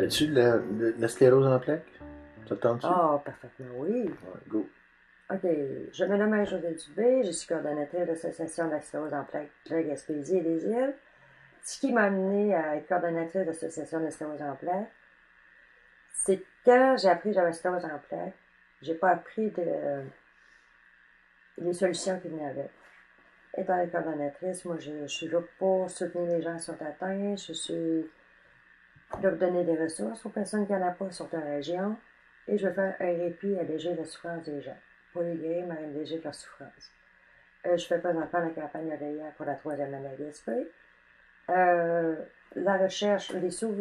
Parlais-tu de la sclérose en plaques? Ça te tente-tu? Ah, parfaitement, oui. Ouais, go. OK. Je me nomme Marie-Josée Dubé, je suis coordonnatrice de l'Association de la sclérose en plaques de la Gaspésie et des îles. Ce qui m'a amené à être coordonnatrice de l'Association de la sclérose en plaques, c'est que quand j'ai appris que j'avais la sclérose en plaques, j'ai pas appris les solutions qui venaient avec. Étant coordonnatrice, moi, je suis là pour soutenir les gens qui sont atteints, je suis là pour donner des ressources aux personnes qui n'en ont pas sur la région, et je veux faire un répit, alléger la souffrance des gens, pour les guérir, mais alléger leur souffrance. Je fais présentement la campagne Oreillère pour la 3e année à Gaspé. La recherche, les sous,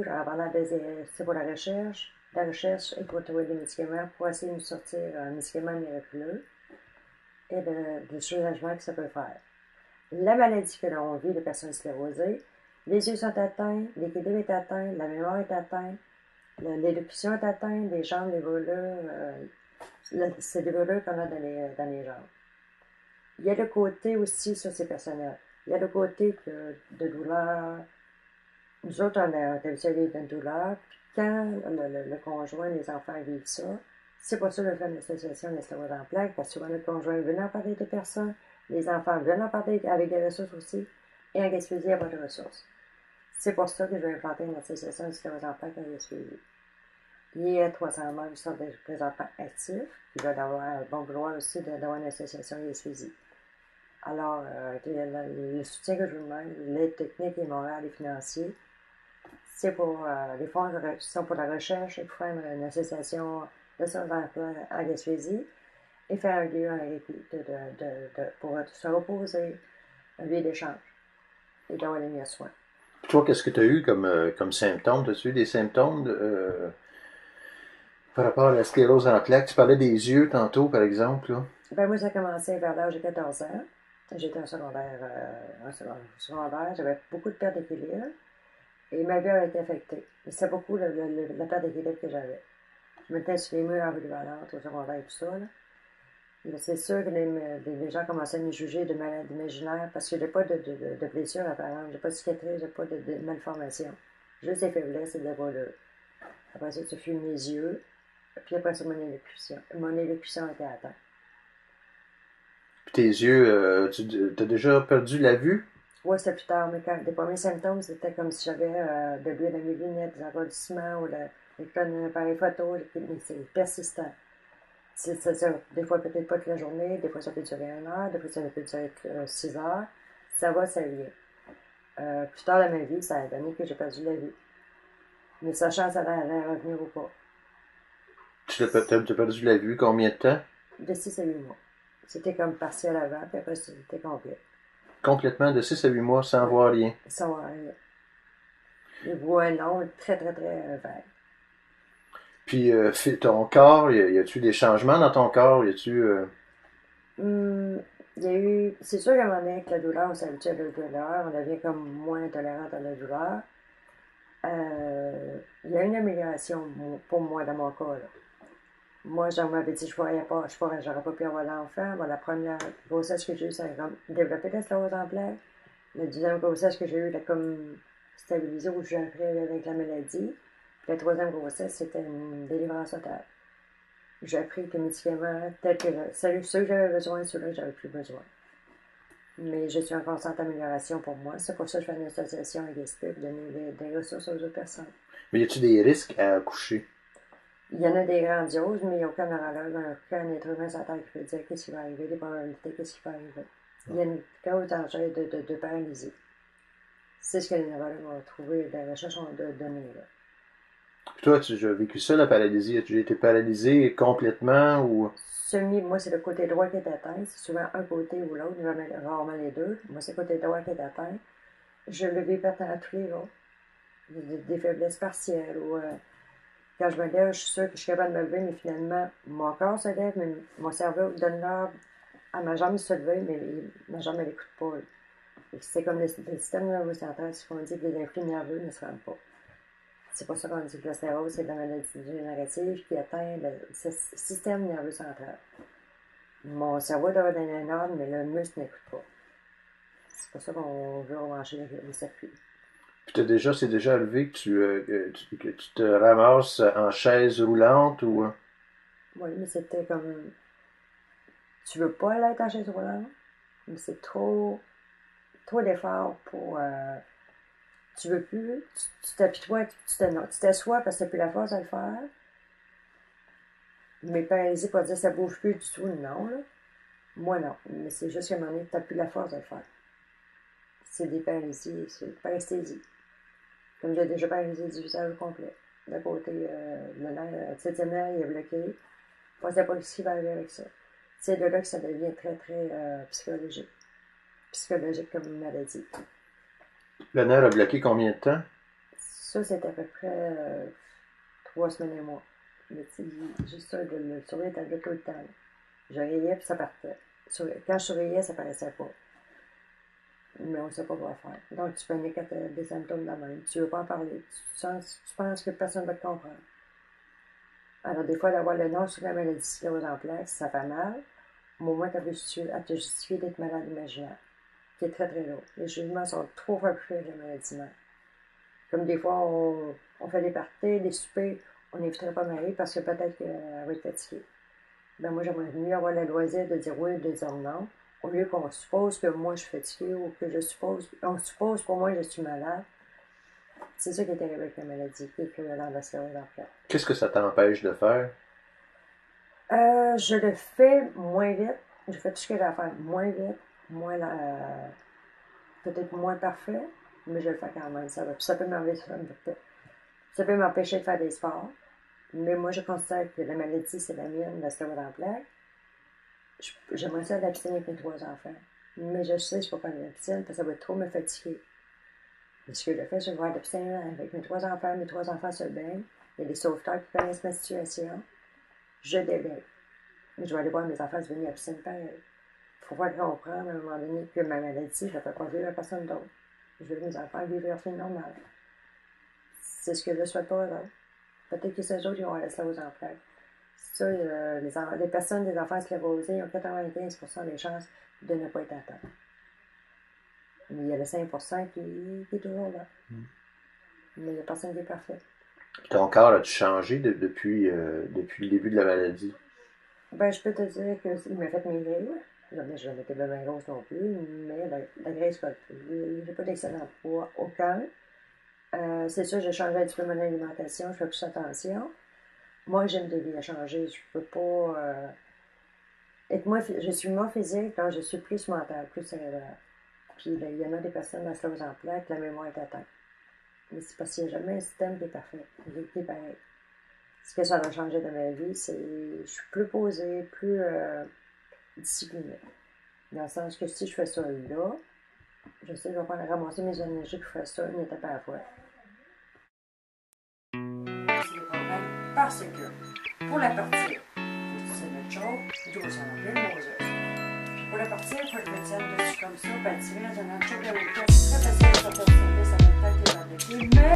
c'est pour la recherche. La recherche est pour trouver des médicaments pour essayer de nous sortir un médicament miraculeux et du soulagement que ça peut faire. La maladie que l'on vit, les personnes sclérosées, les yeux sont atteints, l'équilibre est atteint, la mémoire est atteinte, l'élocution est atteinte, les jambes, les voleurs, c'est des voleurs qu'on a dans les jambes. Il y a le côté aussi, ça c'est personnel, il y a le côté de douleur. Nous autres, on a habitué d'une douleur, puis quand le conjoint, les enfants vivent ça, c'est pour ça que je fais une association de la sclérose en plaques, parce que souvent le conjoint veut en parler des personnes, les enfants veulent en parler avec des ressources aussi, et en Gaspésie, il n'y a pas de ressources. C'est pour ça que je vais implanter une association de sclérose en plaques en Gaspésie. Il y a 300 membres qui sont présentement actifs, qui veulent avoir un bon vouloir aussi d'avoir une association en Gaspésie. Alors, le soutien que je vous demande, l'aide technique et morale et financière, c'est pour les fonds qui sont pour la recherche et pour faire une association de soins d'emploi à Gaspésie et faire un lieu, un répit pour se reposer, un lieu d'échange et d'avoir les meilleurs soins. Toi, qu'est-ce que tu as eu comme symptômes? As-tu eu des symptômes par rapport à la sclérose en plaques? Tu parlais des yeux tantôt, par exemple, là. Ben moi, ça a commencé vers l'âge de 14 ans. J'étais en secondaire, j'avais beaucoup de perte d'équilibre et ma vie a été affectée. C'est beaucoup la perte d'équilibre que j'avais. Je mettais sur les murs en polyvalente au secondaire et tout ça. Là. C'est sûr que les gens commençaient à me juger de malade imaginaire parce que j'ai pas de blessure apparente, j'ai pas de cicatrice, j'ai pas de malformation. Juste des faiblesses et des voleurs. Après ça, tu fut mes yeux, puis après ça, mon élocution. Mon élocution était atteinte. Puis tes yeux, tu as déjà perdu la vue? Ouais, c'était plus tard, mais quand les premiers symptômes, c'était comme si j'avais de l'huile dans mes lunettes, des engourdissements ou un appareil photo, mais c'est persistant. Des fois, peut-être pas toute la journée, des fois, ça peut durer 1 heure, des fois, ça peut durer 6 heures. Ça va, ça vient. Plus tard dans ma vie, ça a donné que j'ai perdu la vue. Mais sachant ça allait revenir ou pas. T'as perdu la vue combien de temps? De 6 à 8 mois. C'était comme partiel avant, puis après, c'était complet. Complètement de 6 à 8 mois sans voir rien. Ça va rien. Les voix non, très, très, très vagues. Puis ton corps, y a-tu des changements dans ton corps? Y a-tu... Il y a eu. C'est sûr qu'à un moment donné, avec la douleur, on s'habitue à la douleur, on devient comme moins tolérant à la douleur. Il y a une amélioration pour moi dans mon cas. Là. Moi, j'en m'avais dit je j'aurais pas pu avoir d'enfant. Bon, la première grossesse que j'ai eue, ça a développé la sclérose en plaques. La deuxième grossesse que j'ai eue, elle a comme stabilisé où j'ai appris avec la maladie. Puis la troisième grossesse, c'était une délivrance totale. J'ai appris que les médicaments, tels que ceux que j'avais besoin, ceux-là que j'avais plus besoin. Mais je suis en constante amélioration pour moi. C'est pour ça que je fais une association à Gaspé pour donner des ressources aux autres personnes. Mais y a-tu des risques à accoucher? Il y en a des grandioses, mais il n'y a aucun neurologue, aucun être humain sur la Terre qui peut dire qu'est-ce qui va arriver, les probabilités, qu'est-ce qui va arriver. Il y a une cause danger de paralysie. C'est ce que les neurologues ont trouvé, les recherches ont donné. Là. Puis toi, tu as vécu ça, la paralysie? As-tu été paralysé complètement ou... Moi, c'est le côté droit qui est atteint. C'est souvent un côté ou l'autre, rarement les deux. Moi, c'est le côté droit qui est atteint. Je le vis à tous les jours. Des faiblesses partielles ou quand je me lève, je suis sûre que je suis capable de me lever, mais finalement, mon corps se lève, mais mon cerveau donne l'ordre à ma jambe de se lever, mais ma jambe, elle n'écoute pas. C'est comme le système nerveux central, ce qu'on dit que les influx nerveux ne se rendent pas. C'est pour ça qu'on dit que la sclérose, c'est de la maladie dégénérative qui atteint le système nerveux central. Mon cerveau doit donner un ordre, mais le muscle n'écoute pas. C'est pour ça qu'on veut rebrancher les circuits. Puis c'est déjà arrivé que tu te ramasses en chaise roulante ou... Oui, mais c'était comme. Tu veux pas aller être en chaise roulante, mais c'est trop d'efforts pour. Tu veux plus, tu t'apitoies, tu t'assois parce que tu n'as plus la force de le faire. Mais paralysé pour dire ça bouge plus du tout, non, là. Moi, non. Mais c'est juste qu'à un moment donné, tu n'as plus la force de le faire. C'est des paralysies, c'est paresthésie. Comme j'ai déjà paralysé du visage au complet. D'un côté, le nerf, il est bloqué. Je ne sais pas ce qui va arriver avec ça. C'est de là que ça devient très, très psychologique. Psychologique comme une maladie. Le nerf a bloqué combien de temps? Ça, c'est à peu près 3 semaines et mois. Mais tu sais, juste ça, de le sourire était tout le temps. Je riais puis ça partait. Quand je souriais, ça paraissait pas. Mais on ne sait pas quoi faire. Donc, tu paniques quand tu as des symptômes de même. Tu ne veux pas en parler. Tu penses que personne ne va te comprendre. Alors, des fois, d'avoir le nom sur la maladie sclérose en plaques, ça fait mal. Mais au moins, tu as te justifié d'être malade imaginaire, qui est très, très lourd. Les jugements sont trop fois plus que la maladie mère. Comme des fois, on fait des parties, des soupers, on n'éviterait pas Marie parce que peut-être qu'elle va être fatiguée. Ben moi, j'aimerais mieux avoir le loisir de dire oui ou de dire non, au lieu qu'on suppose que moi, je suis fatiguée ou que on suppose pour moi, je suis malade. C'est ça qui est arrivé avec la maladie, qui est équivalent de la sclérose en plaques. Qu'est-ce que ça t'empêche de faire? Je le fais moins vite. Je fais tout ce que j'ai à faire moins vite, peut-être moins parfait, mais je le fais quand même. Ça peut m'empêcher de faire des sports. Mais moi, je considère que la maladie, c'est la mienne, la sclérose en plaques. J'aimerais ça l'abstenir avec mes 3 enfants. Mais je sais que je ne peux pas l'abstenir parce que ça va trop me fatiguer. Mais ce que je fais, je vais voir l'abstenir avec mes 3 enfants. Mes 3 enfants se baignent. Il y a des sauveteurs qui connaissent ma situation. Je débaigne. Mais je vais aller voir mes enfants devenir abstinents pareil. Il faut voir comprendre à un moment donné que ma maladie, je ne fais pas vivre à personne d'autre. Je veux que mes enfants vivent leur vie normale. C'est ce que je souhaite pour eux autres. Peut-être que ces autres, ils vont la sclérose en plaques. Ça, les personnes, des enfants sclérosés, ont 95% des chances de ne pas être atteintes. Mais il y a le 5% qui est toujours là. Mais il n'y a personne qui est parfait. Ton corps a-tu changé depuis le début de la maladie? Ben, je peux te dire qu'il m'a fait maigrir. Je n'ai pas bien grosse non plus, mais la graisse va plus. J'ai pas d'excellent poids, aucun. C'est sûr, j'ai changé un petit peu mon alimentation, je fais plus attention. Moi, j'aime de vie à changer. Je peux pas je suis moins physique, donc je suis plus mentale, plus cérébrale. Puis il y en a des personnes dans la sclérose en plaques, la mémoire est atteinte. Mais c'est parce qu'il n'y a jamais un système qui est parfait, qui est pareil. Ce que ça a changé de ma vie, c'est que je suis plus posée, plus disciplinée. Dans le sens que si je fais ça là, je sais que je vais pas ramasser mes énergies pour faire ça une étape à la fois. C'est le problème parce que pour la partie, c'est notre chose, d'où ça en vient nos os. Puis pour la partie, il faut que je tienne dessus comme ça, puis tirer dans un autre chose de l'autre. C'est très facile de sortir de service avec la tête et dans le pied, mais